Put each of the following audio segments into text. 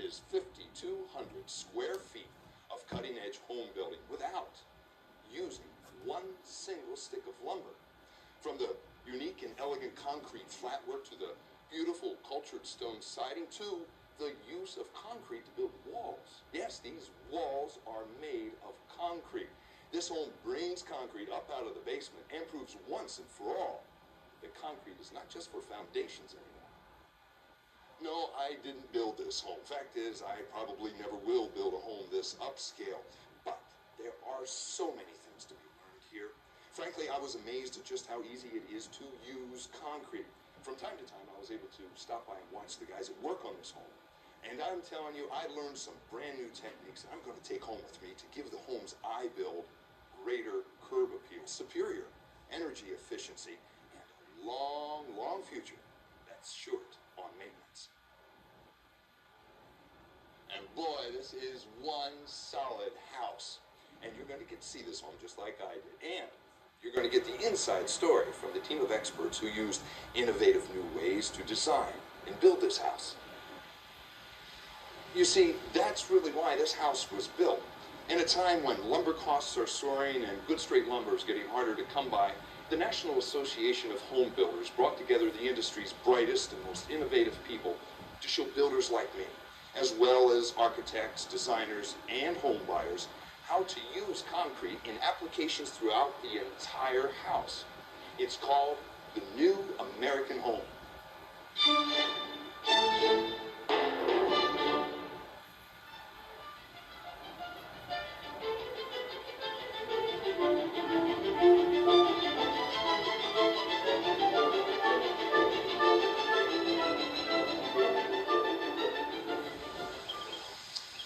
is 5,200 square feet of cutting-edge home building without using one single stick of lumber. From the unique and elegant concrete flatwork to the beautiful cultured stone siding to the use of concrete to build walls. Yes, these walls are made of concrete. This home brings concrete up out of the basement and proves once and for all that concrete is not just for foundations anymore. No, I didn't build this home. Fact is, I probably never will build a home this upscale. But there are so many things to be learned here. Frankly, I was amazed at just how easy it is to use concrete. From time to time, I was able to stop by and watch the guys at work on this home. And I'm telling you, I learned some brand new techniques that I'm going to take home with me to give the homes I build greater curb appeal, superior energy efficiency, and a long, long future that's short on maintenance. And boy, this is one solid house. And you're going to get to see this home just like I did. And you're going to get the inside story from the team of experts who used innovative new ways to design and build this house. You see, that's really why this house was built. In a time when lumber costs are soaring and good straight lumber is getting harder to come by, the National Association of Home Builders brought together the industry's brightest and most innovative people to show builders like me, as well as architects, designers, and home buyers, how to use concrete in applications throughout the entire house. It's called the New American Home.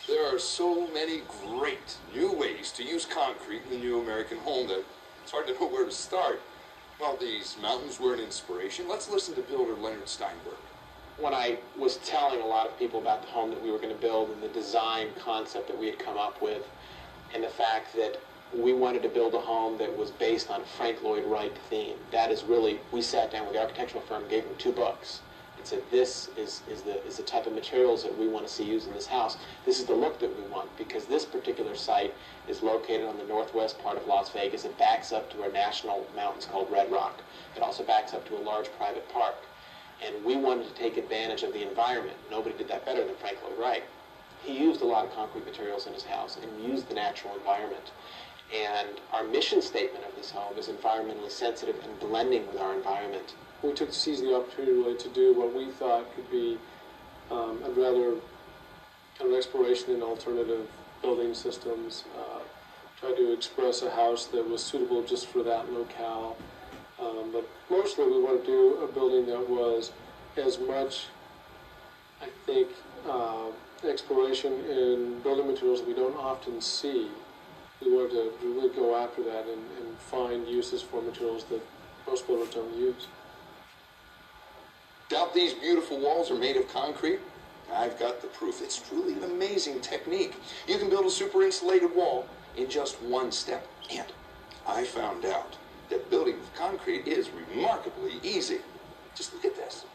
There are so many great new ways to use concrete in the New American Home that it's hard to know where to start. Well, these mountains were an inspiration. Let's listen to builder Leonard Steinberg. When I was telling a lot of people about the home that we were going to build and the design concept that we had come up with, and the fact that we wanted to build a home that was based on Frank Lloyd Wright theme, that is really, we sat down with the architectural firm, gave them 2 books, and said, this is the type of materials that we want to see used in this house. This is the look that we want, because this particular site is located on the northwest part of Las Vegas. It backs up to our national mountains called Red Rock. It also backs up to a large private park. And we wanted to take advantage of the environment. Nobody did that better than Frank Lloyd Wright. He used a lot of concrete materials in his house and used the natural environment. And our mission statement of this home is environmentally sensitive and blending with our environment. We took to seize the opportunity really to do what we thought could be a rather kind of exploration in alternative building systems, try to express a house that was suitable just for that locale. But mostly we want to do a building that was as much, I think, exploration in building materials that we don't often see. We wanted to really go after that and find uses for materials that most builders don't use. Doubt these beautiful walls are made of concrete? I've got the proof. It's truly an amazing technique. You can build a super insulated wall in just one step. And I found out that building with concrete is remarkably easy. Just look at this.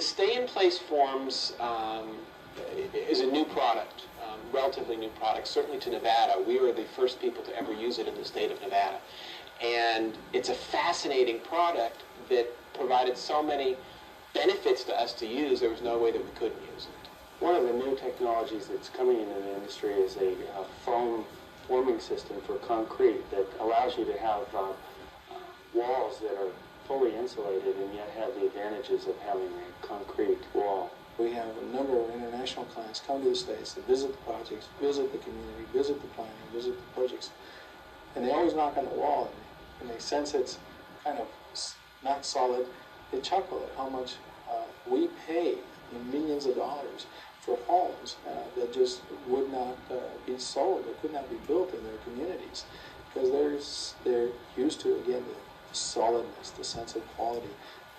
Stay-in-place forms is a new product, relatively new product, certainly to Nevada. We were the first people to ever use it in the state of Nevada. And it's a fascinating product that provided so many benefits to us to use, there was no way that we couldn't use it. One of the new technologies that's coming into the industry is a foam forming system for concrete that allows you to have walls that are fully insulated and yet have the advantages of having a concrete wall. We have a number of international clients come to the States to visit the projects, visit the community, visit the planning, visit the projects, and they always knock on the wall and they sense it's kind of not solid. They chuckle at how much we pay in millions of dollars for homes that just would not be sold or could not be built in their communities. because they're used to, again, the solidness, the sense of quality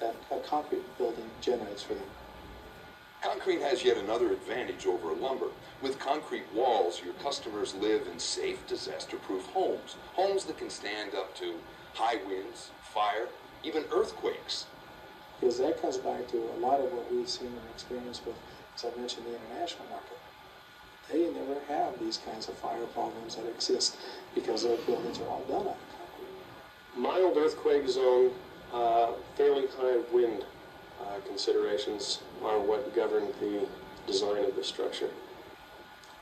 that a concrete building generates for them. Concrete has yet another advantage over lumber. With concrete walls, your customers live in safe, disaster-proof homes. Homes that can stand up to high winds, fire, even earthquakes. Because that comes back to a lot of what we've seen and experienced with, as I mentioned, the international market. They never have these kinds of fire problems that exist because their buildings are all done out of concrete. Mild earthquake zone, fairly high wind considerations are what govern the design of the structure.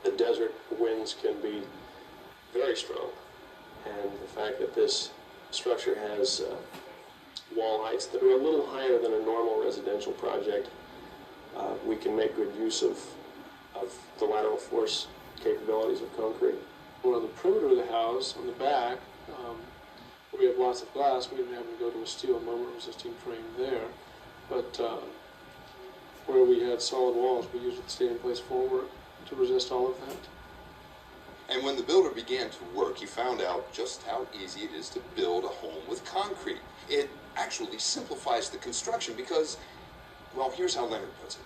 The desert winds can be very strong, and the fact that this structure has wall heights that are a little higher than a normal residential project, we can make good use of the lateral force capabilities of concrete. On the perimeter of the house, on the back, where we have lots of glass, we didn't have to go to a steel moment-resisting frame there, but where we had solid walls, we used the stay-in-place formwork to resist all of that. And when the builder began to work, he found out just how easy it is to build a home with concrete. It actually simplifies the construction because, well, here's how Leonard puts it.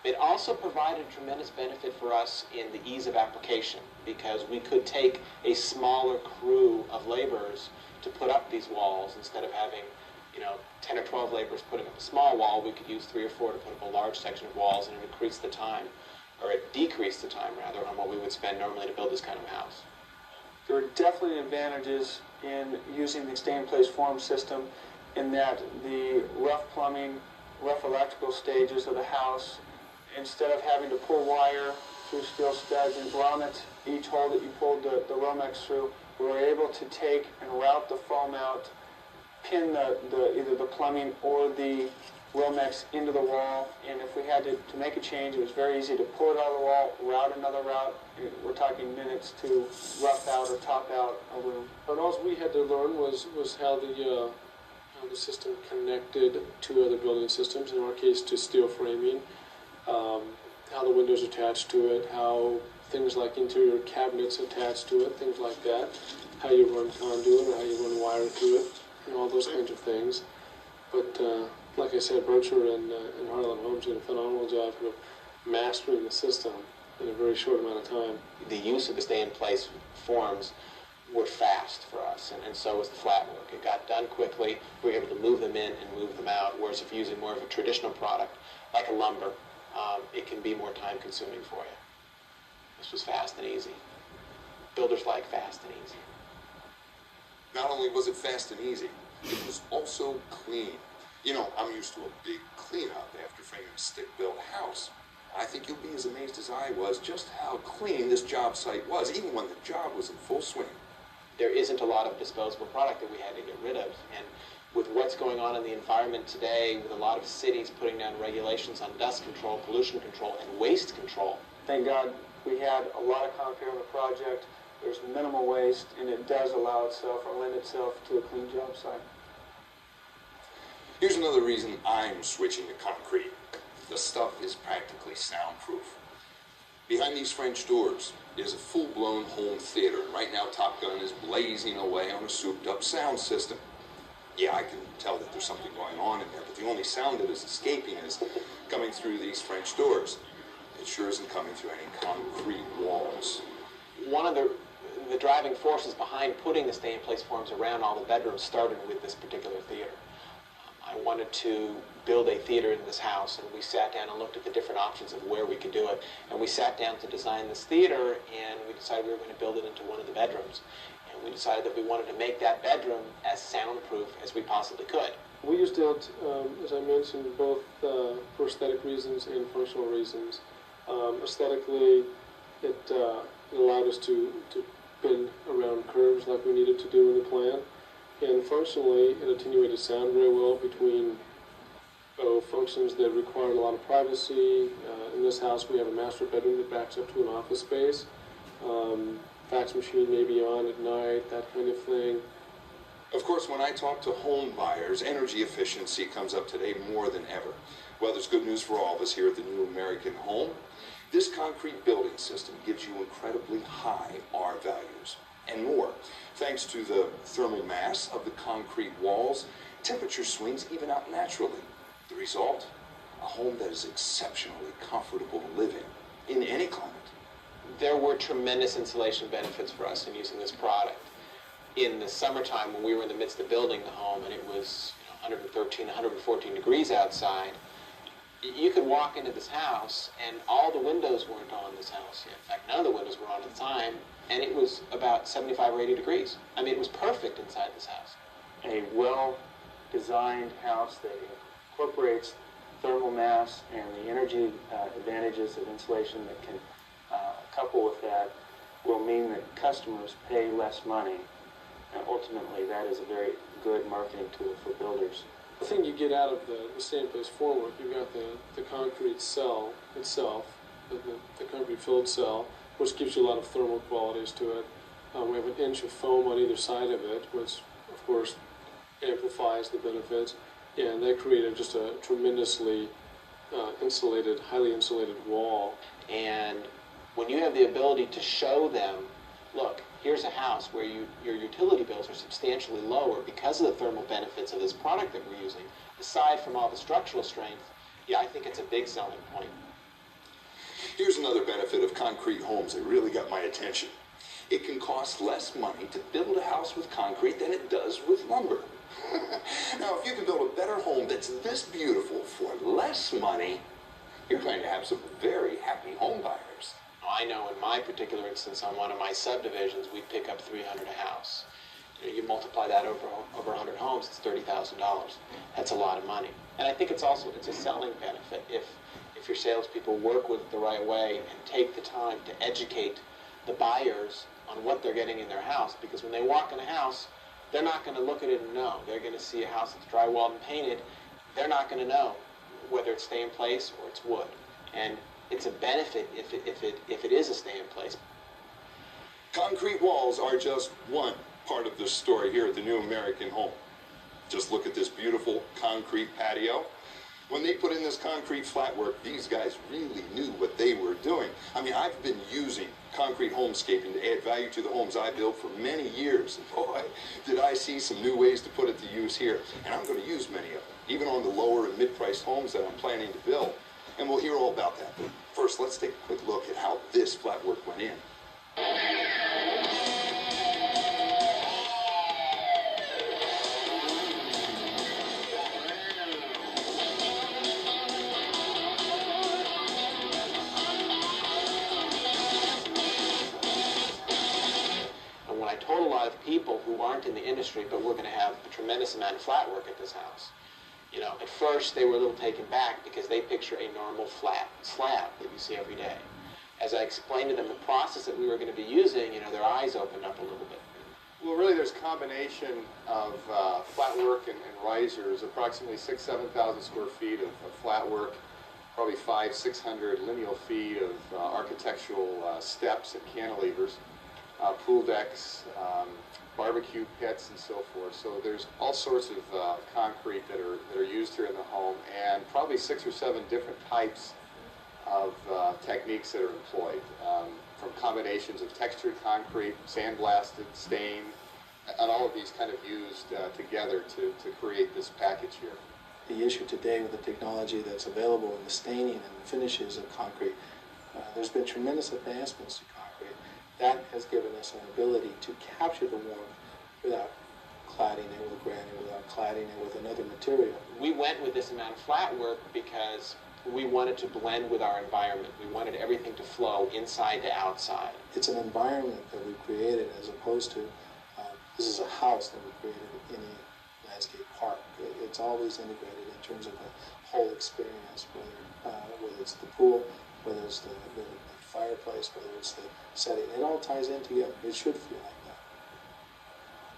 It also provided tremendous benefit for us in the ease of application because we could take a smaller crew of laborers to put up these walls instead of having 10 or 12 laborers putting up a small wall. We could use 3 or 4 to put up a large section of walls, and it increased the time, or it decreased the time rather, on what we would spend normally to build this kind of a house. There are definitely advantages in using the stay-in-place form system in that the rough plumbing, rough electrical stages of the house, instead of having to pull wire through steel studs and grommet each hole that you pulled the Romex through, we were able to take and route the foam out, pin either the plumbing or the Romex into the wall, and if we had to make a change, it was very easy to pull it out of the wall, route another route. We're talking minutes to rough out or top out a room. And all we had to learn was how the system connected to other building systems, in our case to steel framing, how the windows attached to it, how things like interior cabinets attached to it, things like that, how you run conduit or how you run wire through it, all those kinds of things. But like I said, Berkshire and Harlan Homes did a phenomenal job of mastering the system in a very short amount of time. The use of the stay-in-place forms were fast for us, and so was the flat work. It got done quickly. We were able to move them in and move them out, whereas if you're using more of a traditional product, like a lumber, it can be more time-consuming for you. This was fast and easy. Builders like fast and easy. Not only was it fast and easy, it was also clean. I'm used to a big cleanup after framing a stick-built house. I think you'll be as amazed as I was just how clean this job site was, even when the job was in full swing. There isn't a lot of disposable product that we had to get rid of, and with what's going on in the environment today, with a lot of cities putting down regulations on dust control, pollution control, and waste control. Thank God we had a lot of concrete on the project. There's minimal waste, and it does allow itself or lend itself to a clean job site. Here's another reason I'm switching to concrete. The stuff is practically soundproof. Behind these French doors is a full-blown home theater, and right now Top Gun is blazing away on a souped-up sound system. Yeah, I can tell that there's something going on in there, but the only sound that is escaping is coming through these French doors. It sure isn't coming through any concrete walls. One of the driving forces behind putting the stay-in-place forms around all the bedrooms started with this particular theater. I wanted to build a theater in this house, and we sat down and looked at the different options of where we could do it. And we sat down to design this theater, and we decided we were going to build it into one of the bedrooms. And we decided that we wanted to make that bedroom as soundproof as we possibly could. We used it, as I mentioned, both for aesthetic reasons and functional reasons. Aesthetically, it allowed us to bend around curves like we needed to do in the plan. And functionally, it attenuated sound very well between functions that required a lot of privacy. In this house, we have a master bedroom that backs up to an office space. Fax machine may be on at night, that kind of thing. Of course, when I talk to home buyers, energy efficiency comes up today more than ever. Well, there's good news for all of us here at the New American Home. This concrete building system gives you incredibly high R values. and more. Thanks to the thermal mass of the concrete walls, temperature swings even out naturally. The result? A home that is exceptionally comfortable to live in any climate. There were tremendous insulation benefits for us in using this product. In the summertime, when we were in the midst of building the home and it was 113, 114 degrees outside, you could walk into this house and all the windows weren't on in this house. In fact, none of the windows were on at the time, and it was about 75 or 80 degrees. I mean, it was perfect inside this house. A well-designed house that incorporates thermal mass and the energy advantages of insulation that can couple with that will mean that customers pay less money, and ultimately that is a very good marketing tool for builders. The thing you get out of the stay-in-place formwork, you've got the concrete cell itself, the concrete filled cell, which gives you a lot of thermal qualities to it. We have an inch of foam on either side of it, which of course amplifies the benefits, and that created just a tremendously insulated, highly insulated wall. And when you have the ability to show them, look, here's a house where your utility bills are substantially lower because of the thermal benefits of this product that we're using, aside from all the structural strength, yeah, I think it's a big selling point. Here's another benefit of concrete homes that really got my attention. It can cost less money to build a house with concrete than it does with lumber. Now, if you can build a better home that's this beautiful for less money, you're going to have some very happy home buyers. I know in my particular instance, on one of my subdivisions, we pick up $300 a house. You multiply that over 100 homes, it's $30,000. That's a lot of money. And I think it's a selling benefit if your salespeople work with it the right way and take the time to educate the buyers on what they're getting in their house. Because when they walk in a house, they're not going to look at it and know. They're going to see a house that's drywalled and painted. They're not going to know whether it's stay in place or it's wood. And it's a benefit if it is a stay in place. Concrete walls are just one part of the story here at the New American Home. Just look at this beautiful concrete patio. When they put in this concrete flatwork, these guys really knew what they were doing. I mean, I've been using concrete homescaping to add value to the homes I built for many years. And boy, did I see some new ways to put it to use here. And I'm going to use many of them, even on the lower and mid-priced homes that I'm planning to build. And we'll hear all about that. But first, let's take a quick look at how this flatwork went in. And when I told a lot of people who aren't in the industry, but we're going to have a tremendous amount of flat work at this house, you know, at first they were a little taken back because they picture a normal flat slab that you see every day. As I explained to them the process that we were going to be using, you know, their eyes opened up a little bit. Well, really, there's a combination of flat work and risers, approximately 7,000 square feet of flat work, probably 500-600 lineal feet of architectural steps and cantilevers, pool decks, barbecue pits, and so forth. So there's all sorts of concrete that are used here in the home, and probably 6 or 7 different types of techniques that are employed, from combinations of textured concrete, sandblasted, stain, and all of these kind of used together to create this package here. The issue today with the technology that's available in the staining and the finishes of concrete, there's been tremendous advancements to concrete. That has given us an ability to capture the warmth without cladding it with granite, without cladding it with another material. We went with this amount of flat work because we wanted to blend with our environment. We wanted everything to flow inside to outside. It's an environment that we created as opposed to, this is a house that we created in a landscape park. It's always integrated in terms of the whole experience, whether it's the pool, whether it's the fireplace, whether it's the setting. It all ties in together. It should feel like that.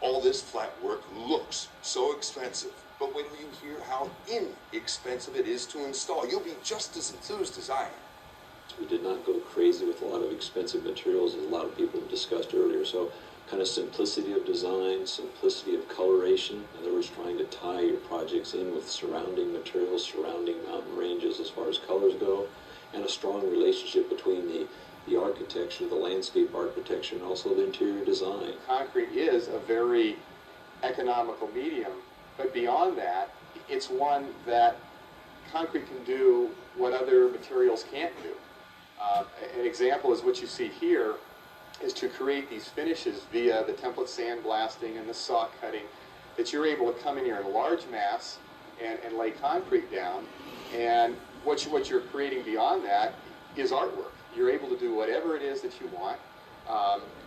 All this flat work looks so expensive, but when you hear how inexpensive it is to install, you'll be just as enthused as I am. We did not go crazy with a lot of expensive materials, as a lot of people have discussed earlier. So kind of simplicity of design, simplicity of coloration. In other words, trying to tie your projects in with surrounding materials, surrounding mountain ranges as far as colors go, and a strong relationship between the the architecture, the landscape architecture, and also the interior design. Concrete is a very economical medium, but beyond that, it's one that concrete can do what other materials can't do. An example is what you see here, is to create these finishes via the template sandblasting and the saw cutting, that you're able to come in here in large mass and lay concrete down, and what you're creating beyond that is artwork. You're able to do whatever it is that you want,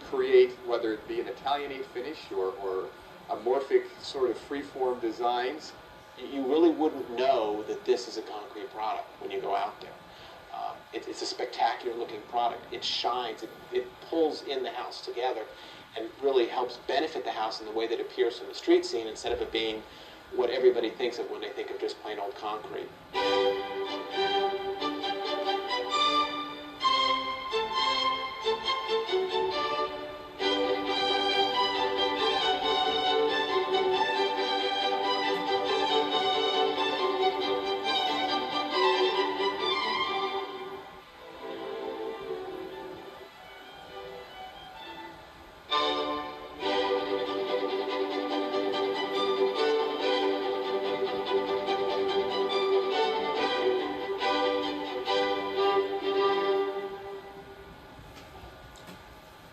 create, whether it be an Italianate finish or amorphic sort of free-form designs. You really wouldn't know that this is a concrete product when you go out there. It's a spectacular looking product. It shines, it pulls in the house together and really helps benefit the house in the way that it appears from the street scene, instead of it being what everybody thinks of when they think of just plain old concrete.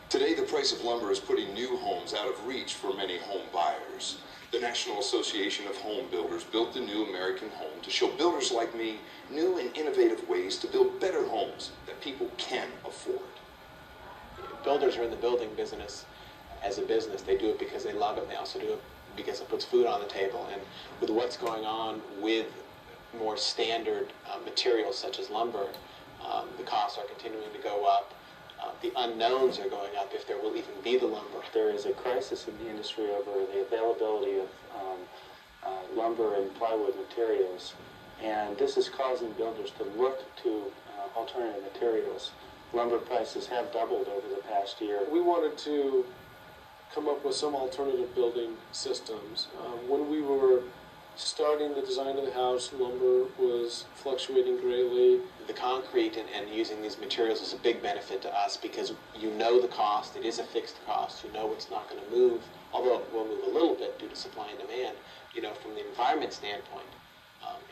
Today, the price of lumber is putting new homes out of reach for many home buyers. The National Association of Home Builders built the New American Home to show builders like me new and innovative ways to build better homes that people can afford. Builders are in the building business as a business. They do it because they love it. They also do it because it puts food on the table. And with what's going on with more standard materials such as lumber, the costs are continuing to go up. The unknowns are going up, if there will even be the lumber. There is a crisis in the industry over the availability of lumber and plywood materials, and this is causing builders to look to alternative materials. Lumber prices have doubled over the past year. We wanted to come up with some alternative building systems. When we were starting the design of the house, lumber was fluctuating greatly. The concrete and using these materials is a big benefit to us, because you know the cost. It is a fixed cost. You know it's not going to move, although it will move a little bit due to supply and demand. You know, from the environment standpoint,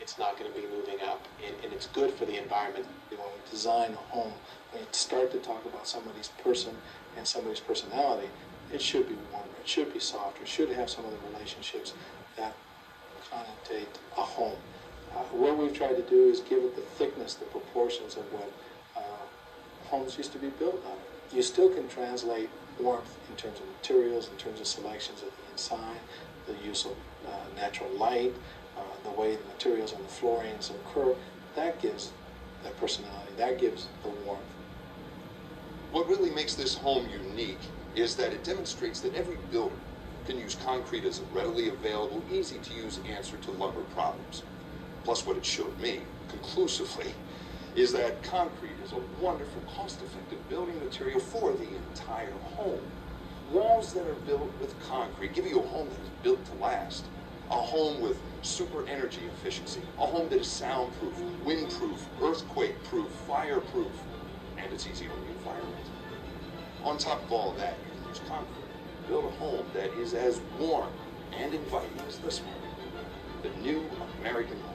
it's not going to be moving up, and it's good for the environment. When we design a home, when you start to talk about somebody's person and somebody's personality, it should be warmer, it should be softer, it should have some of the relationships that connotate a home. What we've tried to do is give it the thickness, the proportions of what homes used to be built on. You still can translate warmth in terms of materials, in terms of selections of the inside, the use of natural light, the way the materials on the floorings occur. That gives that personality, that gives the warmth. What really makes this home unique is that it demonstrates that every builder can use concrete as a readily available, easy-to-use answer to lumber problems. Plus, what it showed me, conclusively, is that concrete is a wonderful, cost-effective building material for the entire home. Walls that are built with concrete give you a home that is built to last. A home with super energy efficiency. A home that is soundproof, windproof, earthquake-proof, fireproof, and it's easy on the environment. On top of all of that, you can use concrete to build a home that is as warm and inviting as this one. The New American Home.